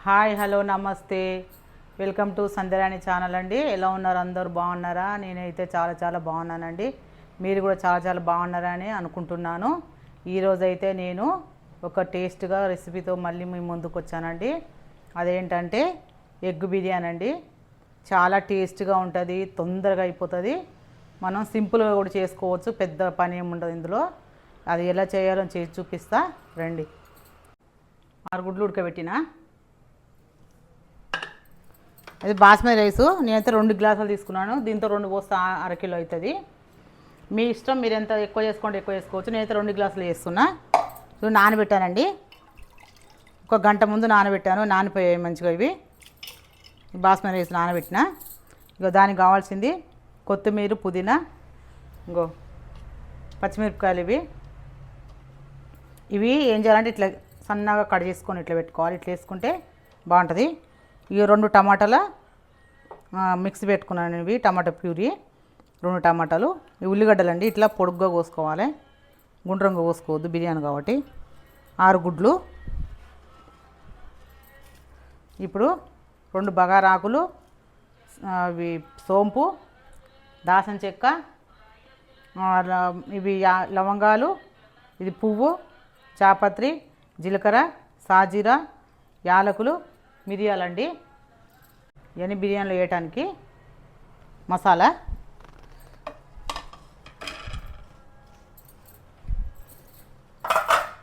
Hi hello నమస్తే welcome to Sandhyarani channel అండి. ఎలా ఉన్నారు? అందరూ బాగున్నారా? నేనైతే చాలా చాలా బాగున్నానండి. మీరు కూడా చాలా చాలా బాగున్నారని అనుకుంటున్నాను. ఈరోజైతే నేను ఒక టేస్ట్గా రెసిపీతో మళ్ళీ మీ ముందుకు వచ్చానండి. అదేంటంటే ఎగ్ బిర్యానీ అండి. చాలా టేస్ట్గా ఉంటుంది, తొందరగా అయిపోతుంది. మనం సింపుల్గా కూడా చేసుకోవచ్చు, పెద్ద పని ఏమి ఉండదు ఇందులో. అది ఎలా చేయాలో చేసి చూపిస్తా రండి. 6 గుడ్లు ఉడకబెట్టిన. అది బాస్మతి రైసు. నేనైతే 2 గ్లాసులు తీసుకున్నాను. దీంతో 2 పోస్తే అరకిలో అవుతుంది. మీ ఇష్టం, మీరు ఎంత ఎక్కువ చేసుకోండి ఎక్కువ చేసుకోవచ్చు. నేనైతే 2 గ్లాసులు చేస్తున్నా. ఇవి నానబెట్టానండి. ఒక గంట ముందు నానబెట్టాను. నానిపోయాయి మంచిగా ఇవి. బాస్మతి రైస్ నానబెట్టిన. ఇగో దానికి కావాల్సింది కొత్తిమీర, పుదీనా, ఇంకో పచ్చిమిరపకాయలు. ఇవి ఏం చేయాలంటే ఇట్లా సన్నగా కట్ చేసుకొని ఇట్లా పెట్టుకోవాలి. ఇట్లా వేసుకుంటే బాగుంటుంది. ఇవి 2 టమాటాల మిక్సీ పెట్టుకున్నాను. ఇవి టమాటా ప్యూరీ 2 టమాటాలు. ఈ ఉల్లిగడ్డలు అండి, ఇట్లా పొడుగ్గా కోసుకోవాలి, గుండ్రంగా కోసుకోవద్దు బిర్యానీ కాబట్టి. 6 గుడ్లు. ఇప్పుడు 2 బగారాకులు, అవి సోంపు, దాసం చెక్క, ఇవి లవంగాలు, ఇది పువ్వు, చాపత్రి, జీలకర్ర, సాజీరా, యాలకులు, మిరియాలండి. ఇవన్నీ బిర్యానీలో వేయటానికి మసాలా.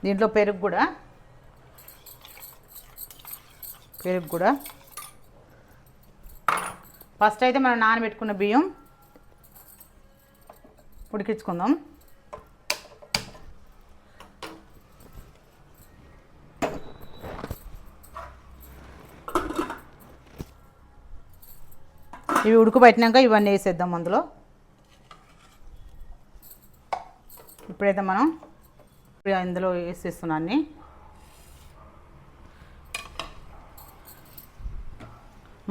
దీంట్లో పెరుగు కూడా ఫస్ట్ అయితే మనం నానబెట్టుకున్న బియ్యం ఉడికించుకుందాం. ఇవి ఉడకబెట్టినాక ఇవన్నీ వేసేద్దాం అందులో. ఇప్పుడైతే మనం ఇందులో వేసేస్తున్నాను.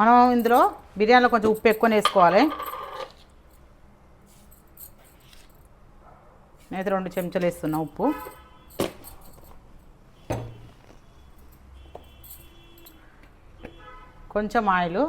మనం ఇందులో బిర్యానీలో కొంచెం ఉప్పు ఎక్కువనే వేసుకోవాలి. నేనైతే 2 చెంచాలు వేస్తున్నా ఉప్పు. కొంచెం ఆయిల్.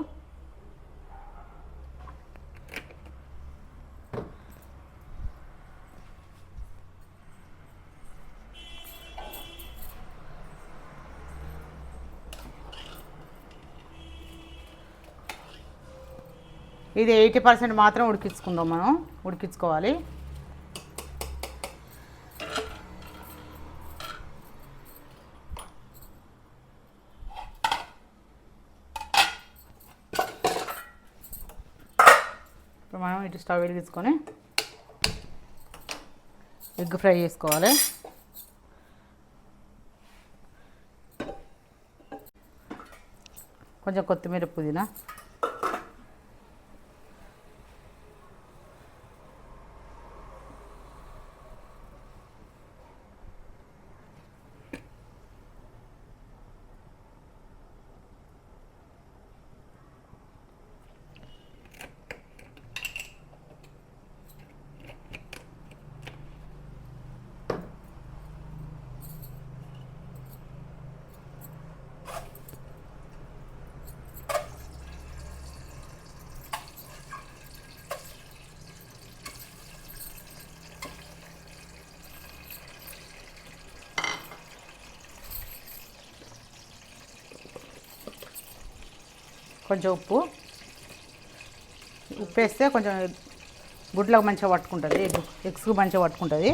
ఇది 80% మాత్రం ఉడికించుకోవాలి. ఇప్పుడు మనం ఇటు స్టవ్ వెలిగించుకొని ఎగ్ ఫ్రై చేసుకోవాలి. కొంచెం కొత్తిమీర, పుదీనా. కొంచెం ఉప్పు వేస్తే కొంచెం గుడ్లకు మంచిగా పట్టుకుంటుంది, ఎగ్స్కి మంచిగా పట్టుకుంటుంది.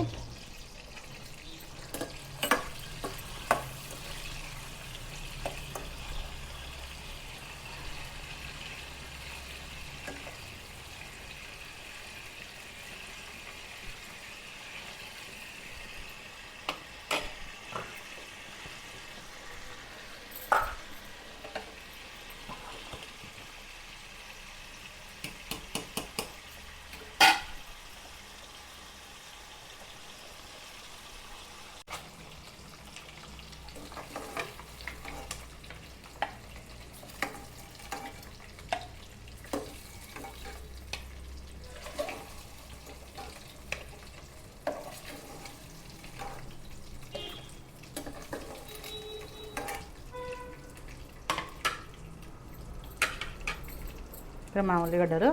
ఇక్కడ మన ఉల్లిగడ్డలు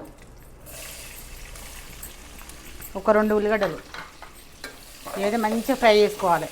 ఒక 2 ఉల్లిగడ్డలు ఏదో మంచిగా ఫ్రై చేసుకోవాలి.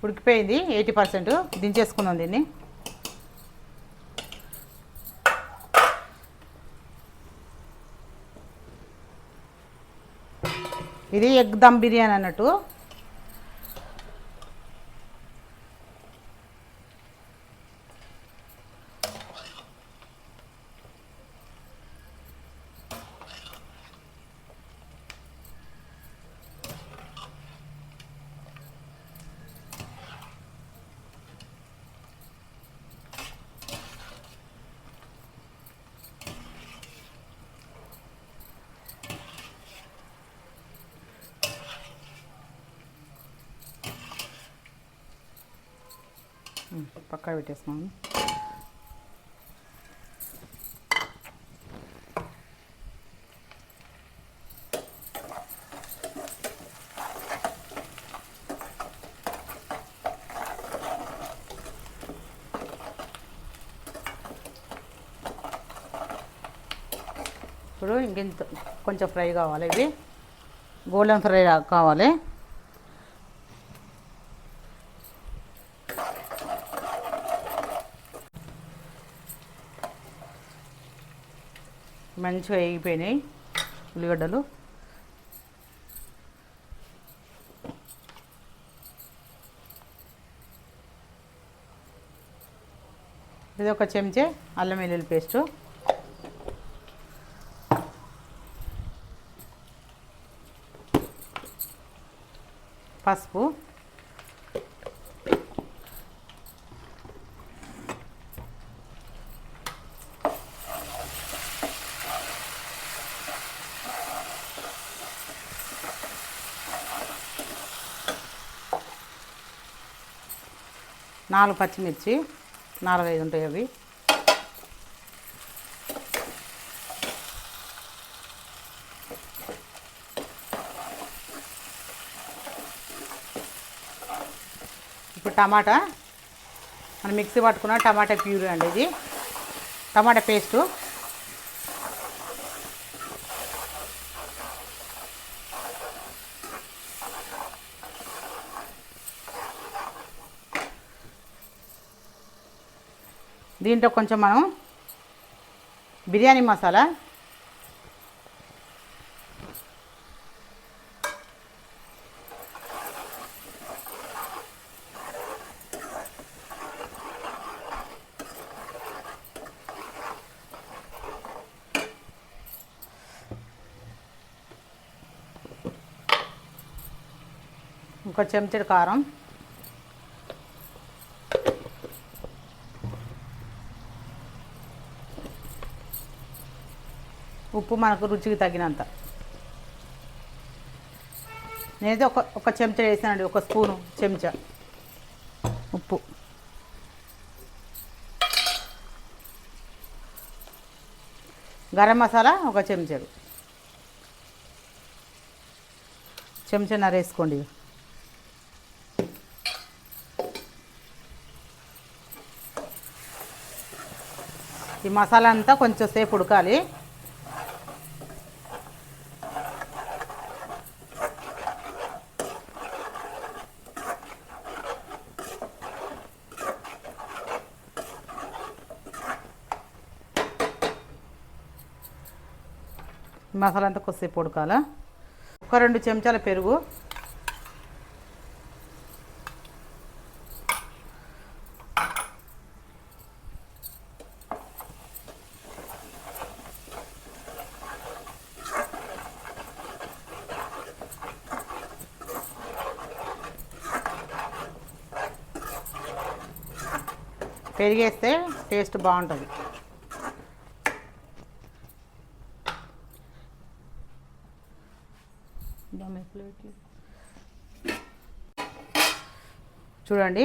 ఉడికిపోయింది 80%. దించేసుకుందాం దీన్ని. ఇది ఎగ్ దమ్ బిర్యానీ అన్నట్టు. పక్కా పెట్టేస్తున్నాను. ఇప్పుడు ఇంకెంత కొంచెం ఫ్రై కావాలి. ఇవి గోల్డెన్ ఫ్రై కావాలి. మంచిగా వేగిపోయినాయి ఉల్లిగడ్డలు. ఇది ఒక చెంచా అల్లం వెల్లుల్లి పేస్టు, పసుపు, నాలుగు పచ్చిమిర్చి, 4-5 ఉంటాయి అవి. ఇప్పుడు టమాటా, మనం మిక్సీ పట్టుకున్న టమాటా ప్యూరీ అండి ఇది, టమాటా పేస్టు. దీంట్లో కొంచెం మనం బిర్యానీ మసాలా, ఒక చెంచాడు కారం, ఉప్పు మనకు రుచికి తగినంత. నేనైతే ఒక చెంచా వేసానండి, ఒక స్పూను చెంచా ఉప్పు. గరం మసాలా ఒక చెంచాడు, చెంచాన్నర వేసుకోండి. ఈ మసాలా అంతా కొంచెం సేపు ఉడకాలి. మసాలా అంతా కొద్దిసేపు ఉడకాలా. ఒక 2 చెంచాల పెరుగు, పెరిగేస్తే టేస్ట్ బాగుంటుంది. చూడండి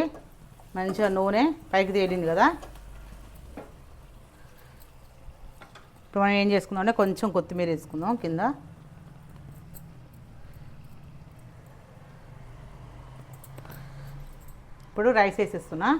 మంచిగా నూనె పైకి తేలింది కదా. ఇప్పుడు మనం ఏం చేసుకుందాం అంటే కొంచెం కొత్తిమీర వేసుకుందాం కింద. ఇప్పుడు రైస్ వేసేస్తున్నా.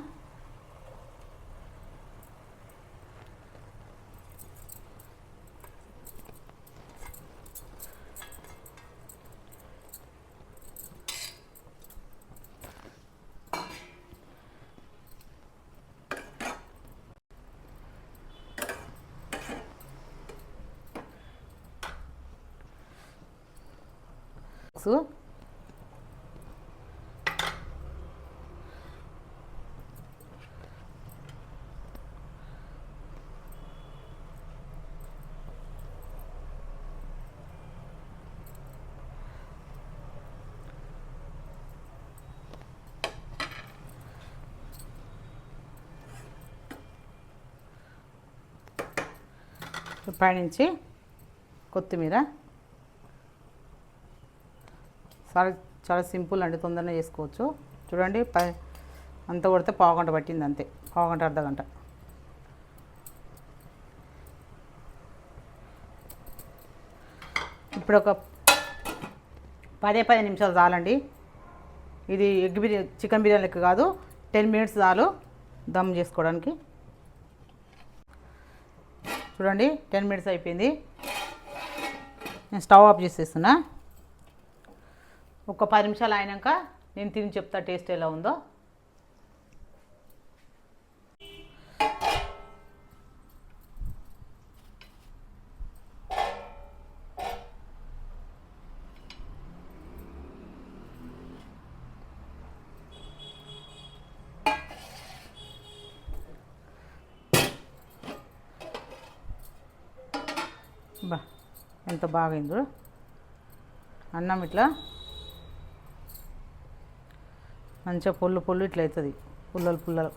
పైనుంచి కొత్తిమీర. చాలా చాలా సింపుల్ అండి, తొందరగా చేసుకోవచ్చు. చూడండి అంత కొడితే పావుగంట పట్టింది, అంతే, పావుగంట అర్ధగంట. ఇప్పుడు ఒక 10 నిమిషాలు చాలండి. ఇది ఎగ్ బిర్యానీ, చికెన్ బిర్యానీ లెక్క కాదు, 10 మినిట్స్ చాలు దమ్ చేసుకోవడానికి. చూడండి 10 మినిట్స్ అయిపోయింది. నేను స్టవ్ ఆఫ్ చేసేస్తున్నా. ఒక 10 నిమిషాలు అయినాక నేను తిని చెప్తా టేస్ట్ ఎలా ఉందో. బా ఎంత బాగైందో అన్నం. ఇట్లా మంచిగా పొల్లు ఇట్లా అవుతుంది, పుల్లలు.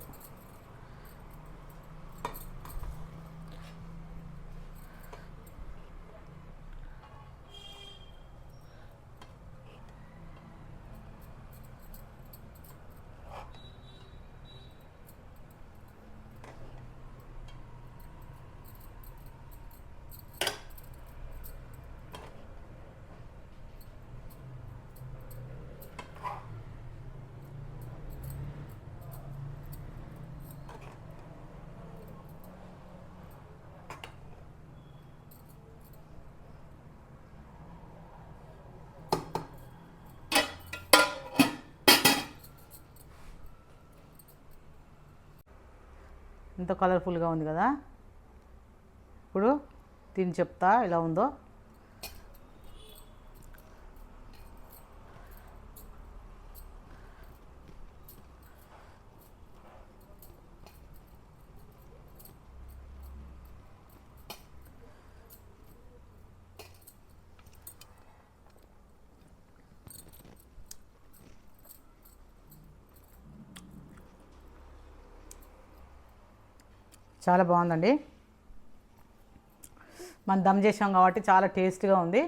ఎంతో కలర్ఫుల్గా ఉంది కదా. ఇప్పుడు తిని చెప్తా ఎలా ఉందో. చాలా బాగుందండి. మనం దమ్ చేసాం కాబట్టి చాలా టేస్ట్గా ఉంది.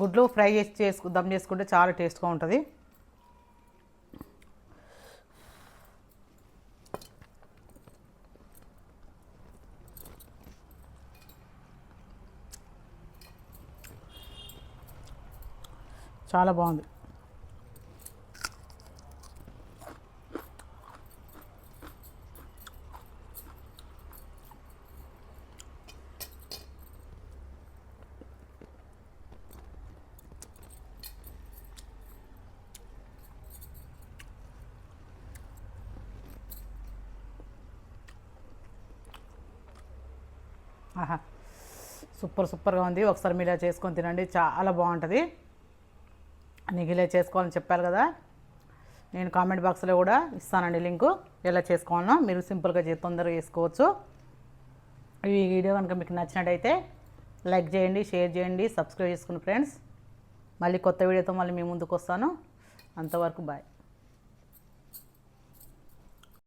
గుడ్లు ఫ్రై చేసి దమ్ చేసుకుంటే చాలా టేస్ట్గా ఉంటుంది. చాలా బాగుంది. ఆహా, సూపర్గా ఉంది. ఒకసారి మీరు ఇలా చేసుకొని తినండి, చాలా బాగుంటుంది. నీకు ఇలా చేసుకోవాలని చెప్పాలి కదా, నేను కామెంట్ బాక్స్లో కూడా ఇస్తానండి లింకు, ఎలా చేసుకోవాలనో. మీరు సింపుల్గా తొందరగా చేసుకోవచ్చు. ఈ వీడియో కనుక మీకు నచ్చినట్టయితే లైక్ చేయండి, షేర్ చేయండి, సబ్స్క్రైబ్ చేసుకోండి ఫ్రెండ్స్. మళ్ళీ కొత్త వీడియోతో మళ్ళీ మీ ముందుకు వస్తాను. అంతవరకు బాయ్.